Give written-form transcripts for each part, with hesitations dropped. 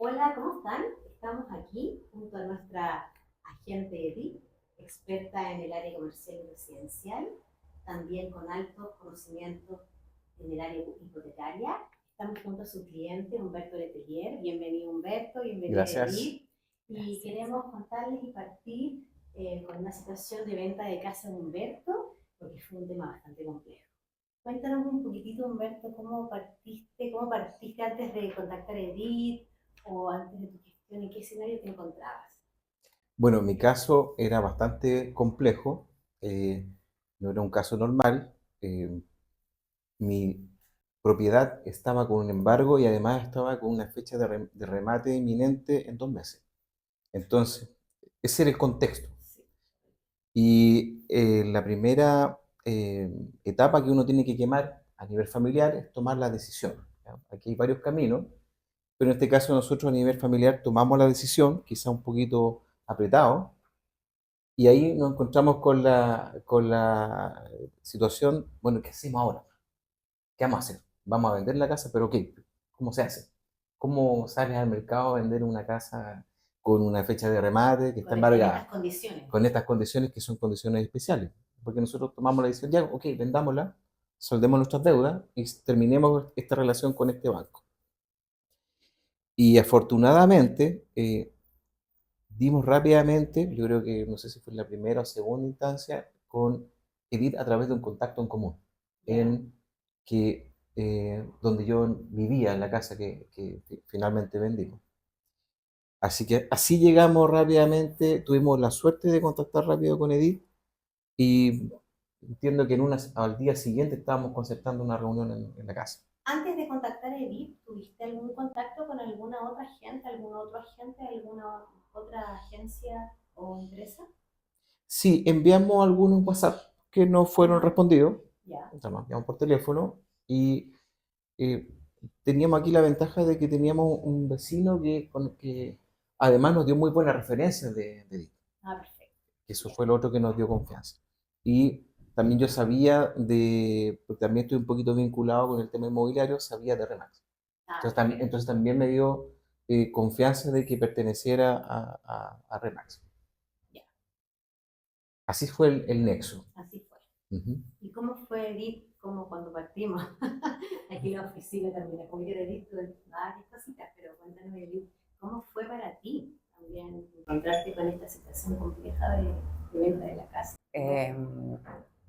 Hola, ¿cómo están? Estamos aquí junto a nuestra agente Edith, experta en el área comercial y residencial, también con altos conocimientos en el área hipotecaria. Estamos junto a su cliente Humberto Letelier. Bienvenido Humberto, bienvenida Gracias. Edith. Y queremos contarles y partir con una situación de venta de casa de Humberto, porque fue un tema bastante complejo. Cuéntanos un poquitito, Humberto, cómo partiste antes de contactar a Edith o antes de tu gestión, en qué escenario te encontrabas. Bueno, mi caso era bastante complejo, no era un caso normal. Mi propiedad estaba con un embargo y además estaba con una fecha de remate inminente en 2 meses. Entonces, ese era el contexto. Sí. Y la primera etapa que uno tiene que quemar a nivel familiar es tomar la decisión, ¿ya? Aquí hay varios caminos, pero en este caso nosotros a nivel familiar tomamos la decisión, quizá un poquito apretado. Y ahí nos encontramos con la situación, bueno, ¿qué hacemos ahora? ¿Qué vamos a hacer? Vamos a vender la casa, pero ¿qué? ¿Cómo se hace? ¿Cómo sales al mercado a vender una casa con una fecha de remate que está En estas embargada, condiciones. con estas condiciones que son condiciones especiales? Porque nosotros tomamos la decisión, ya, ok, vendámosla, soldemos nuestras deudas y terminemos esta relación con este banco. Y afortunadamente, dimos rápidamente, yo creo que no sé si fue en la primera o segunda instancia, con Edith a través de un contacto en común, Ya. en que donde yo vivía, en la casa que finalmente vendimos. Así que así llegamos rápidamente, tuvimos la suerte de contactar rápido con Edith y entiendo que al día siguiente estábamos concertando una reunión en la casa. Antes de contactar a Edith, ¿tuviste algún contacto con alguna otra gente, alguna otra agencia o empresa? Sí, enviamos algunos WhatsApp que no fueron Ajá. respondidos, Ya. llamamos por teléfono y eh, teníamos aquí la ventaja de que teníamos un vecino que además nos dio muy buenas referencias de Edith, Ah, perfecto. que eso Ya. fue lo otro que nos dio confianza. Y también yo sabía porque también estoy un poquito vinculado con el tema inmobiliario, sabía de Remax. Ah, perfecto. Entonces también me dio confianza de que perteneciera a Remax. Ya. Así fue el nexo. Así fue. Ujú. ¿Y cómo fue Edith, como cuando partimos? Aquí en la oficina también, como yo Edith, varias cositas, pero cuéntanos, Edith, ¿cómo fue para ti también encontrarte con esta situación compleja de venta de la casa?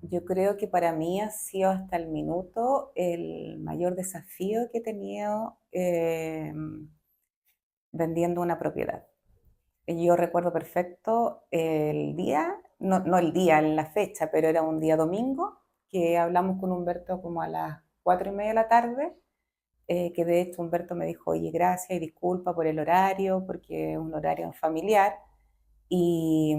Yo creo que para mí ha sido hasta el minuto el mayor desafío que he tenido vendiendo una propiedad. Yo recuerdo perfecto el día, no el día, la fecha, pero era un día domingo, que hablamos con Humberto como a las 4:30 de la tarde, que de hecho Humberto me dijo, oye, gracias y disculpa por el horario, porque es un horario familiar. Y,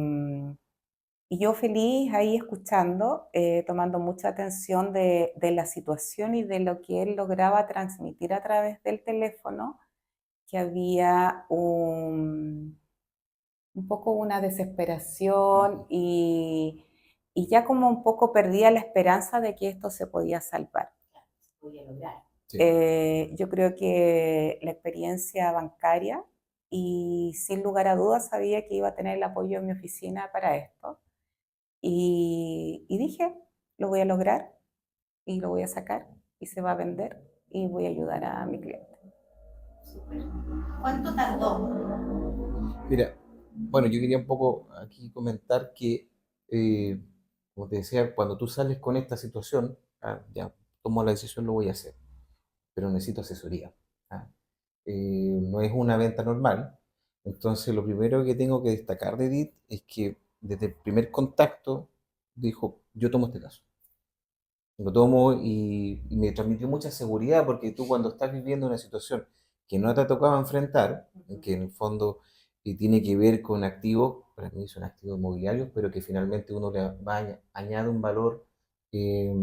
y yo feliz ahí escuchando, tomando mucha atención de la situación y de lo que él lograba transmitir a través del teléfono, que había un poco una desesperación y ya como un poco perdía la esperanza de que esto se podía salvar. Claro, se podía lograr. Sí. Yo creo que la experiencia bancaria y sin lugar a dudas sabía que iba a tener el apoyo de mi oficina para esto. Y dije, lo voy a lograr y lo voy a sacar y se va a vender y voy a ayudar a mi cliente. Súper. ¿Cuánto tardó? Mira, bueno, yo quería un poco aquí comentar que, eh, como te decía, cuando tú sales con esta situación, ya tomo la decisión, lo voy a hacer, pero necesito asesoría. ¿Ah? No es una venta normal, entonces lo primero que tengo que destacar de Edith es que desde el primer contacto dijo, yo tomo este caso. Lo tomo y me transmitió mucha seguridad porque tú cuando estás viviendo una situación que no te ha tocado enfrentar, que en el fondo tiene que ver con activos, para mí son activos inmobiliarios, pero que finalmente uno le va añade un valor eh,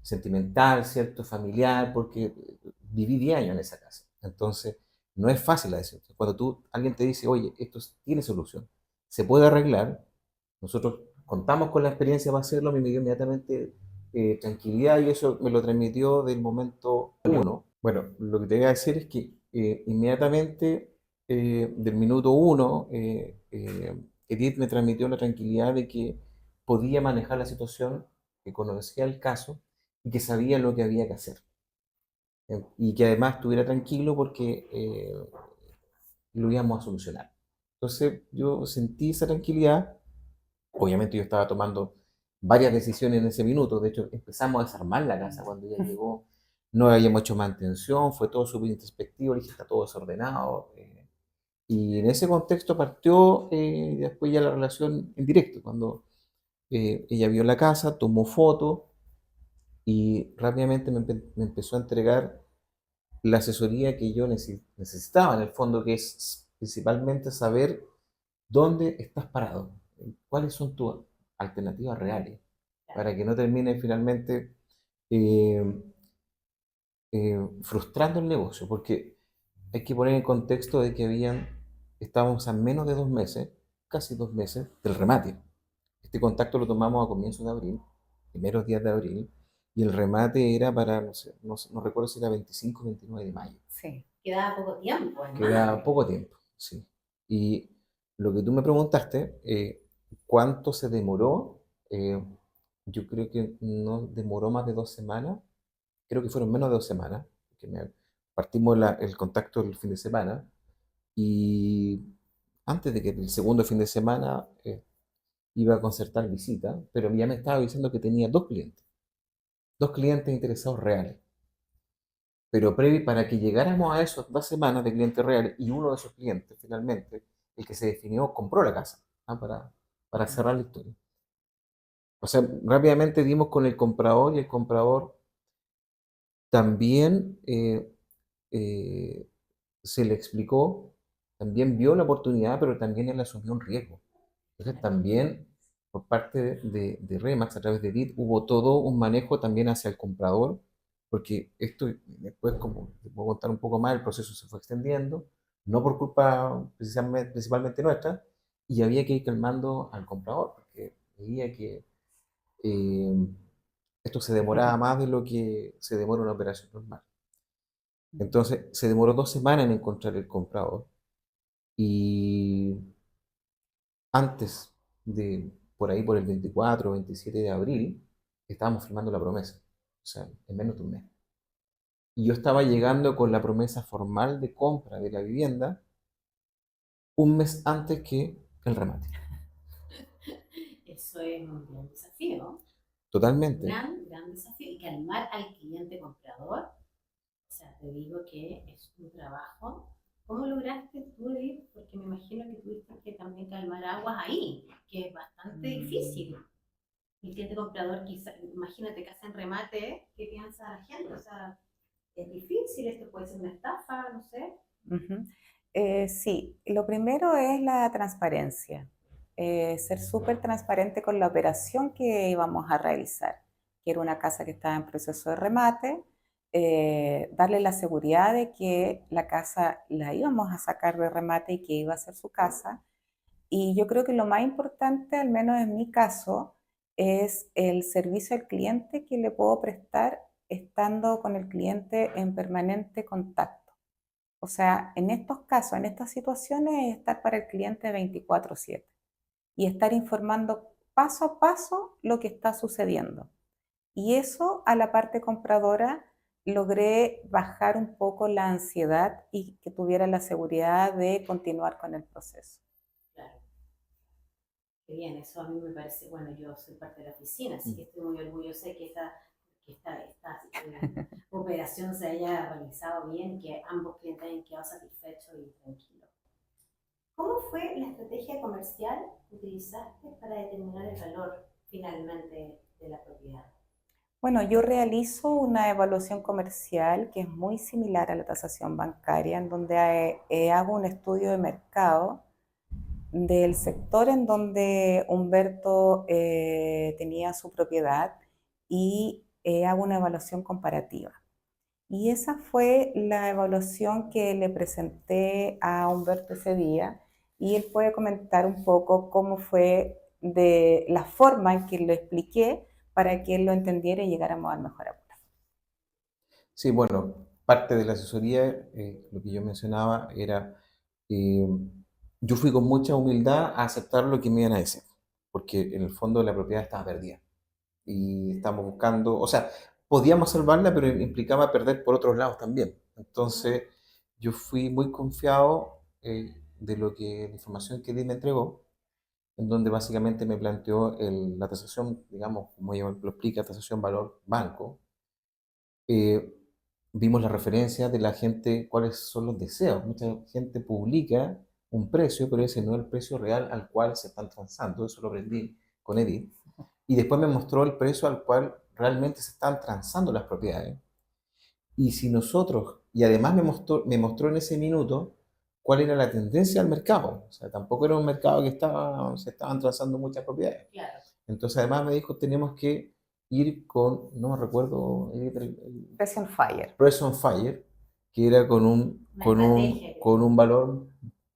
sentimental, ¿cierto? Familiar, porque viví 10 años en esa casa. Entonces, no es fácil la decisión. Cuando alguien te dice, oye, esto tiene solución, se puede arreglar, nosotros contamos con la experiencia para hacerlo, a mí me dio inmediatamente tranquilidad y eso me lo transmitió del momento uno. Bueno, lo que te voy a decir es que inmediatamente del minuto uno, Edith me transmitió la tranquilidad de que podía manejar la situación, que conocía el caso y que sabía lo que había que hacer. Y que además estuviera tranquilo porque lo íbamos a solucionar. Entonces yo sentí esa tranquilidad. Obviamente yo estaba tomando varias decisiones en ese minuto. De hecho, empezamos a desarmar la casa cuando ella llegó. No habíamos hecho mantención, fue todo súper introspectivo, le dije, está todo desordenado. Y en ese contexto partió después ya la relación en directo, cuando ella vio la casa, tomó fotos y rápidamente me empezó a entregar la asesoría que yo necesitaba en el fondo, que es principalmente saber dónde estás parado, cuáles son tus alternativas reales, para que no termine finalmente eh, frustrando el negocio, porque hay que poner en contexto de que estábamos a menos de 2 meses, casi 2 meses, del remate. Este contacto lo tomamos a comienzos de abril, primeros días de abril, y el remate era para, no sé, no recuerdo si era 25 o 29 de mayo. Sí. Quedaba poco tiempo, hermano. Queda poco tiempo, sí. Y lo que tú me preguntaste, ¿cuánto se demoró? Yo creo que no demoró más de 2 semanas, creo que fueron menos de 2 semanas, que partimos el contacto el fin de semana, y antes de que el segundo fin de semana iba a concertar visita, pero ya me estaba diciendo que tenía dos clientes interesados reales. Pero para que llegáramos a esas 2 semanas de clientes reales y uno de esos clientes, finalmente, el que se definió, compró la casa, ¿ah? Para cerrar la historia. O sea, rápidamente dimos con el comprador y el comprador también eh, se le explicó, también vio la oportunidad, pero también él asumió un riesgo. Entonces también por parte de Remax, a través de DIT, hubo todo un manejo también hacia el comprador, porque esto después, como te puedo contar un poco más, el proceso se fue extendiendo, no por culpa principalmente nuestra, y había que ir calmando al comprador, porque veía que eh, esto se demoraba más de lo que se demora una operación normal. Entonces se demoró 2 semanas en encontrar el comprador, y antes por ahí, por el 24 o 27 de abril, estábamos firmando la promesa, o sea, en menos de un mes. Y yo estaba llegando con la promesa formal de compra de la vivienda un mes antes que el remate. Eso es un gran desafío, Totalmente. gran desafío. Y calmar al cliente comprador, o sea, te digo que es un trabajo. ¿Cómo lograste tú, Edith? Porque me imagino que tuviste que también calmar aguas ahí, que es bastante difícil. El cliente comprador, quizá, imagínate que hacen remate, ¿qué piensa la gente? O sea, es difícil, esto puede ser una estafa, no sé. Ujú. Sí, lo primero es la transparencia. Ser súper transparente con la operación que íbamos a realizar, que era una casa que estaba en proceso de remate, darle la seguridad de que la casa la íbamos a sacar de remate y que iba a ser su casa. Y yo creo que lo más importante, al menos en mi caso, es el servicio al cliente que le puedo prestar estando con el cliente en permanente contacto. O sea, en estos casos, en estas situaciones, es estar para el cliente 24/7 y estar informando paso a paso lo que está sucediendo. Y eso a la parte compradora logré bajar un poco la ansiedad y que tuviera la seguridad de continuar con el proceso. Claro, qué bien, eso a mí me parece, bueno, yo soy parte de la oficina, así que estoy muy orgullosa de que esta operación se haya realizado bien, que ambos clientes hayan quedado satisfechos y tranquilos. ¿Cómo fue la estrategia comercial que utilizaste para determinar el valor finalmente de la propiedad? Bueno, yo realizo una evaluación comercial que es muy similar a la tasación bancaria, en donde hago un estudio de mercado del sector en donde Humberto tenía su propiedad y hago una evaluación comparativa. Y esa fue la evaluación que le presenté a Humberto ese día y él puede comentar un poco cómo fue de la forma en que lo expliqué para que él lo entendiera y llegáramos al mejor acuerdo. Sí, bueno, parte de la asesoría, lo que yo mencionaba era Eh, yo fui con mucha humildad a aceptar lo que me iban a decir, porque en el fondo la propiedad estaba perdida y estábamos buscando, o sea, podíamos salvarla, pero implicaba perder por otros lados también. Entonces, yo fui muy confiado de lo que la información que Edith me entregó, en donde básicamente me planteó la tasación, digamos, como ella lo explica, tasación valor banco. eh, Vimos la referencia de la gente, cuáles son los deseos. Mucha gente publica un precio, pero ese no es el precio real al cual se están transando. Eso lo aprendí con Edith. Y después me mostró el precio al cual realmente se están transando las propiedades. Y si nosotros, y además me mostró en ese minuto cuál era la tendencia al mercado. O sea, tampoco era un mercado que se estaban transando muchas propiedades. Claro. Entonces además me dijo, tenemos que ir con, no recuerdo, Press on Fire. Press on Fire, que era Una estrategia. con un valor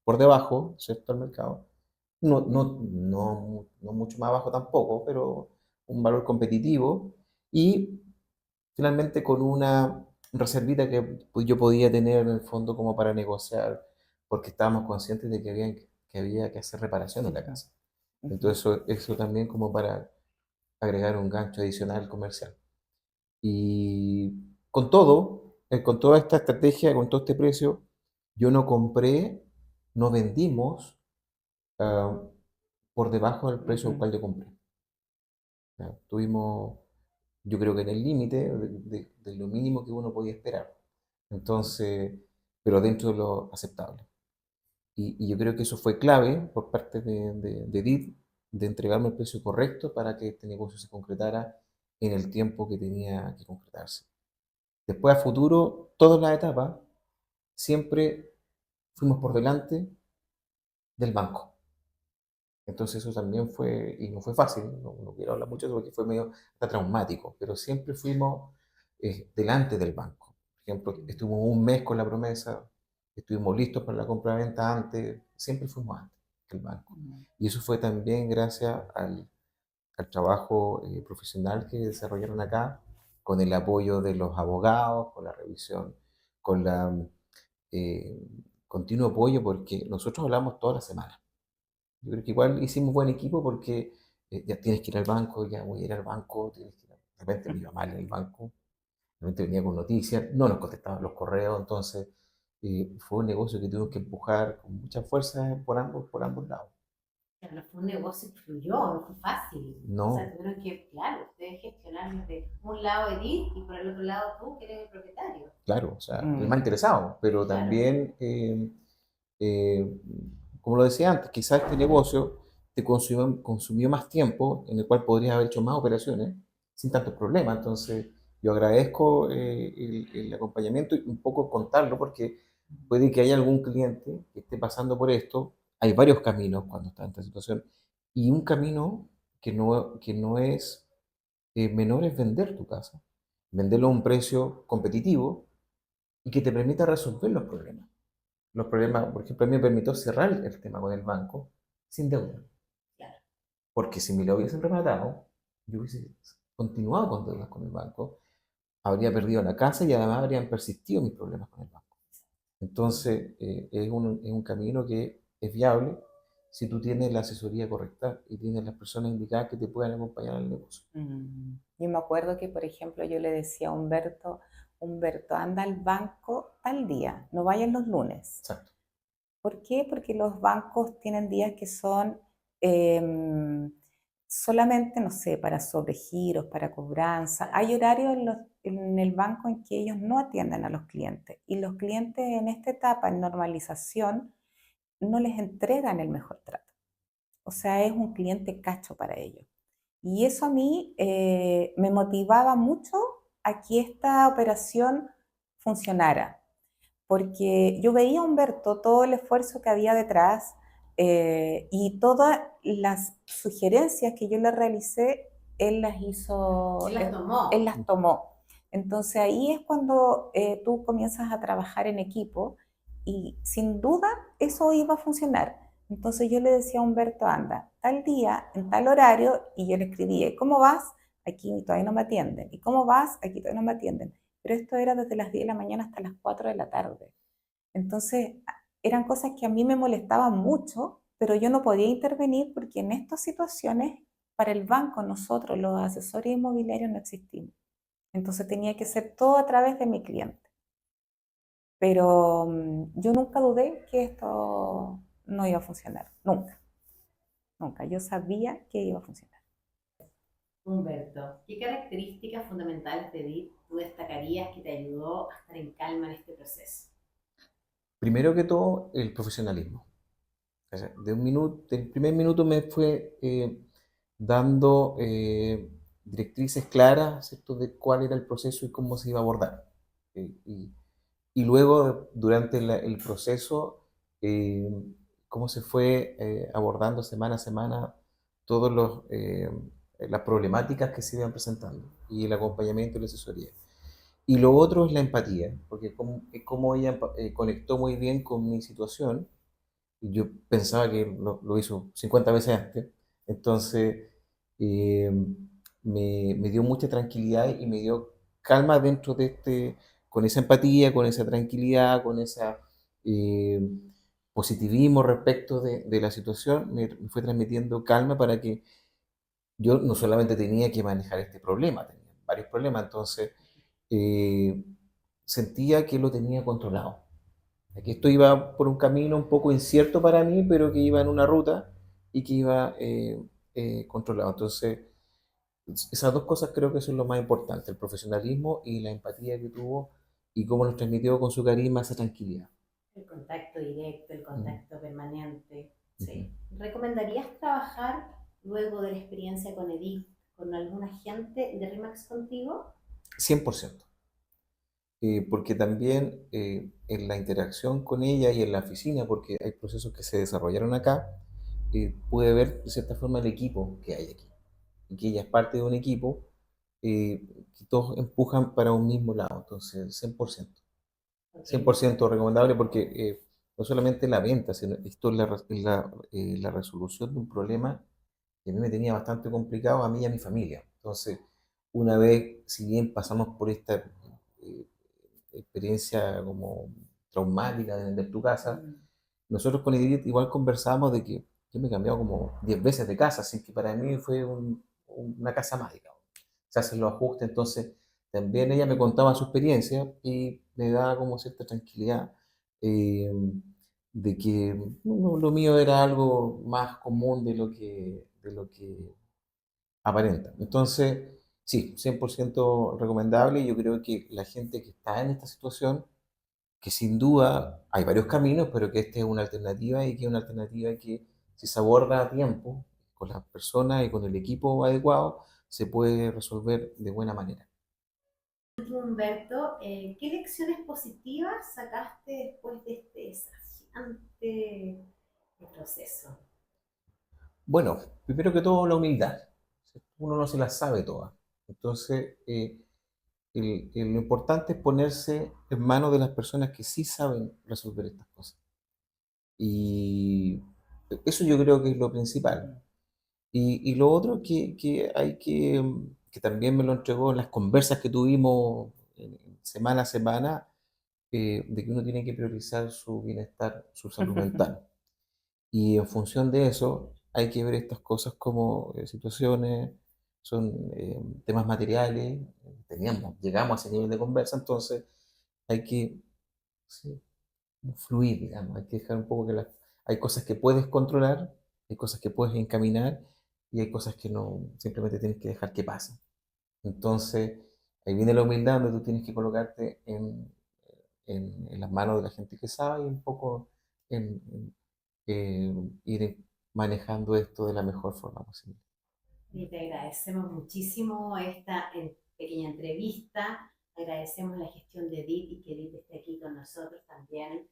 por debajo, ¿cierto?, al mercado. No mucho más abajo tampoco, pero un valor competitivo. Y finalmente con una reservita que yo podía tener en el fondo como para negociar, porque estábamos conscientes de que había que hacer reparación en la casa. Entonces eso también como para agregar un gancho adicional comercial. Y con toda esta estrategia, con todo este precio, yo no compré, no vendimos ah, por debajo del precio al cual yo compré. ¿Ya? Tuvimos, yo creo que en el límite de lo mínimo que uno podía esperar. Entonces, pero dentro de lo aceptable. Y yo creo que eso fue clave por parte de Edith, de entregarme el precio correcto para que este negocio se concretara en el tiempo que tenía que concretarse. Después, a futuro, todas las etapas, siempre fuimos por delante del banco. Entonces eso también fue, y no fue fácil, no quiero hablar mucho de eso porque fue medio hasta traumático, pero siempre fuimos delante del banco. Por ejemplo, estuvimos un mes con la promesa, estuvimos listos para la compra-venta antes, siempre fuimos antes que el banco. Y eso fue también gracias al trabajo profesional que desarrollaron acá, con el apoyo de los abogados, con la revisión, con la eh, continuo apoyo, porque nosotros hablamos toda la semana. Yo creo que igual hicimos buen equipo porque ya tienes que ir al banco, ya voy a ir al banco, de repente me iba mal en el banco, de repente venía con noticias, no nos contestaban los correos, entonces fue un negocio que tuvimos que empujar con mucha fuerza por ambos lados. Pero no fue un negocio que fluyó, no fue fácil. O sea, No, tuvieron que, claro, ustedes gestionar desde un lado Edith y por el otro lado tú, que eres el propietario. claro, o sea, el más interesado, pero Claro. también, eh, como lo decía antes, quizás este negocio te consumió más tiempo en el cual podrías haber hecho más operaciones sin tantos problemas. Entonces, yo agradezco el acompañamiento y un poco contarlo porque puede que haya algún cliente que esté pasando por esto. Hay varios caminos cuando está en esta situación y un camino que no es menor es vender tu casa, venderlo a un precio competitivo y que te permita resolver los problemas. Los problemas, por ejemplo, a mí me permitió cerrar el tema con el banco sin deuda. Claro. Porque si me lo hubiesen rematado, yo hubiese continuado con deudas con el banco, habría perdido la casa y además habrían persistido mis problemas con el banco. Entonces, es un camino que es viable si tú tienes la asesoría correcta y tienes las personas indicadas que te puedan acompañar en el negocio. Yo me acuerdo que, por ejemplo, yo le decía a Humberto, Humberto, anda al banco tal día, no vayas los lunes. Exacto. ¿Por qué? Porque los bancos tienen días que son solamente, no sé, para sobregiros, para cobranza. Hay horarios en el banco en que ellos no atienden a los clientes y los clientes en esta etapa, en normalización, no les entregan el mejor trato. O sea, es un cliente cacho para ellos. Y eso a mí me motivaba mucho a que esta operación funcionara, porque yo veía a Humberto todo el esfuerzo que había detrás y todas las sugerencias que yo le realicé, él las hizo, Él las tomó. él las tomó. Entonces ahí es cuando tú comienzas a trabajar en equipo y sin duda eso iba a funcionar. Entonces yo le decía a Humberto, anda, tal día, en tal horario, y yo le escribía, ¿cómo vas? Aquí todavía no me atienden. ¿Y cómo vas? Aquí todavía no me atienden. Pero esto era desde las 10 de la mañana hasta las 4 de la tarde. Entonces, eran cosas que a mí me molestaban mucho, pero yo no podía intervenir porque en estas situaciones, para el banco, nosotros, los asesores inmobiliarios, no existimos. Entonces tenía que ser todo a través de mi cliente. Pero yo nunca dudé que esto no iba a funcionar, nunca, nunca. Yo sabía que iba a funcionar. Humberto, ¿qué características fundamentales de Edith tú destacarías que te ayudó a estar en calma en este proceso? Primero que todo, el profesionalismo. O sea, del primer minuto me fue dando directrices claras, ¿cierto?, de cuál era el proceso y cómo se iba a abordar. Y luego, durante el proceso, eh, cómo se fue abordando semana a semana todas las problemáticas que se iban presentando y el acompañamiento y la asesoría. Y lo otro es la empatía, porque como ella conectó muy bien con mi situación, y yo pensaba que lo hizo 50 veces antes, entonces eh, me dio mucha tranquilidad y me dio calma dentro de con esa empatía, con esa tranquilidad, con esa eh, positivismo respecto de la situación, me fue transmitiendo calma para que yo no solamente tenía que manejar este problema, tenía varios problemas, entonces eh, sentía que lo tenía controlado. Que esto iba por un camino un poco incierto para mí, pero que iba en una ruta y que iba controlado. Entonces, esas dos cosas creo que son lo más importante, el profesionalismo y la empatía que tuvo y cómo nos transmitió con su carisma esa tranquilidad. El contacto directo, el Mm. contacto permanente. Ujú. Sí. ¿Recomendarías trabajar luego de la experiencia con Edith con algún agente de RIMAX contigo? 100%. Porque también en la interacción con ella y en la oficina, porque hay procesos que se desarrollaron acá, pude ver de cierta forma el equipo que hay aquí. Y que ella es parte de un equipo que todos empujan para un mismo lado. Entonces, 100%. Ok. 100% recomendable porque no solamente la venta, sino esto es la resolución de un problema que a mí me tenía bastante complicado a mí y a mi familia. Entonces, una vez, si bien pasamos por esta eh, experiencia como traumática de vender tu casa, Mm. nosotros con Edith igual conversábamos de que yo me he cambiado como 10 veces de casa, así que para mí fue una casa mágica. Se hacen los ajustes, entonces también ella me contaba su experiencia y me daba como cierta tranquilidad eh, de que lo mío era algo más común de lo que aparenta. Entonces, sí, 100% recomendable y yo creo que la gente que está en esta situación, que sin duda hay varios caminos, pero que esta es una alternativa y que es una alternativa que si se aborda a tiempo con las personas y con el equipo adecuado, se puede resolver de buena manera. Humberto, ¿qué lecciones positivas sacaste después de este desafiante proceso? Bueno, primero que todo la humildad. Uno no se las sabe todas. Entonces, lo importante es ponerse en manos de las personas que sí saben resolver estas cosas. Y eso yo creo que es lo principal. Y lo otro que hay que también me lo entregó en las conversas que tuvimos semana a semana, de que uno tiene que priorizar su bienestar, su salud mental. Y en función de eso, hay que ver estas cosas como situaciones, son temas materiales, llegamos a ese nivel de conversa, entonces hay que sí, fluir, digamos, hay que dejar un poco hay cosas que puedes controlar, hay cosas que puedes encaminar y hay cosas que no, simplemente tienes que dejar que pasen. Entonces, ahí viene la humildad donde tú tienes que colocarte en las manos de la gente que sabe y un poco ir manejando esto de la mejor forma posible. Y te agradecemos muchísimo esta pequeña entrevista. Agradecemos la gestión de Edith y que Edith esté aquí con nosotros también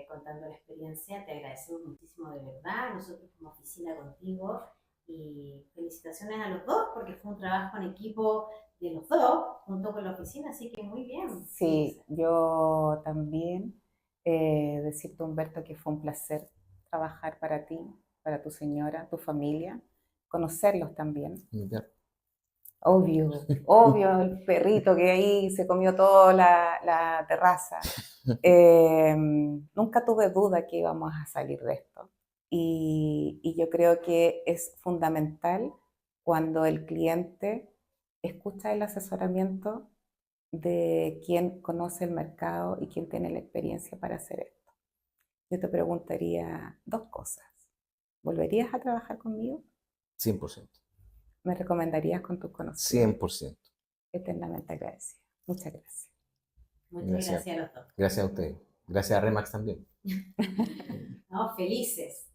contando la experiencia. Te agradecemos muchísimo de verdad. Nosotros como oficina contigo y felicitaciones a los dos porque fue un trabajo en equipo de los dos junto con la oficina, así que muy bien. Sí, yo también decirte, Humberto, que fue un placer trabajar para ti, para tu señora, tu familia, conocerlos también. Ya. Obvio, obvio, el perrito que ahí se comió toda la terraza. Nunca tuve duda que íbamos a salir de esto. Y yo creo que es fundamental cuando el cliente escucha el asesoramiento de quien conoce el mercado y quien tiene la experiencia para hacer esto. Yo te preguntaría dos cosas. ¿Volverías a trabajar conmigo? 100%. ¿Me recomendarías con tus conocimientos? 100%. Eternamente agradecida. Muchas gracias. Muchas Gracias. gracias a los dos. Gracias a ustedes. Gracias a Remax también. No, felices.